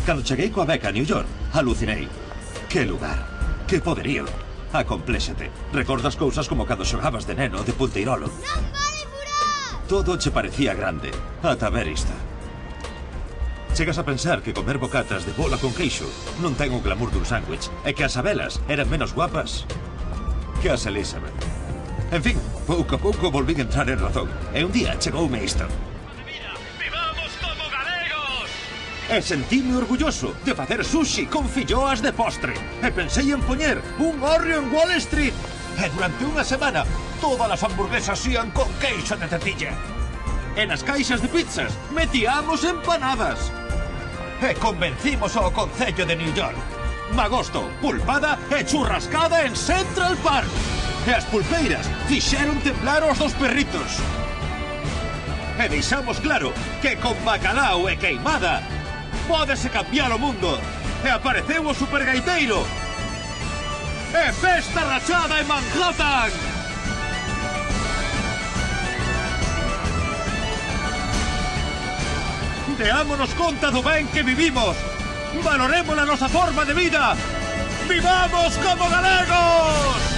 Cando cheguei coa beca a New York, alucinei. Que lugar, que poderío. Acompléxate. Recordas cousas como cando xogabas de neno de punteirolo. Non vale furar! Todo che parecía grande, ata ver esta. Chegas a pensar que comer bocatas de bola con queixo non ten o glamour dun sándwich e que as abelas eran menos guapas que as Elizabeth. En fin, pouco a pouco volvín entrar en razón e un día chegoume isto. ¡Vivamos como galegos! E sentíme orgulloso de facer sushi con filloas de postre. E pensei en poñer un hórreo en Wall Street. E durante unha semana, todas as hamburguesas ían con queixo de tetilla. E nas caixas de pizzas metíamos empanadas. E convencimos ao Concello de New York. Magosto, pulpada e churrascada en Central Park. E as pulpeiras fixeron temblar os dos perritos. E deixamos claro que con bacalao e queimada pódese cambiar o mundo. E apareceu o supergaiteiro. E festa rachada en Manhattan. Deámonos conta do ben que vivimos. Valoremos a nosa forma de vida. ¡Vivamos como galegos!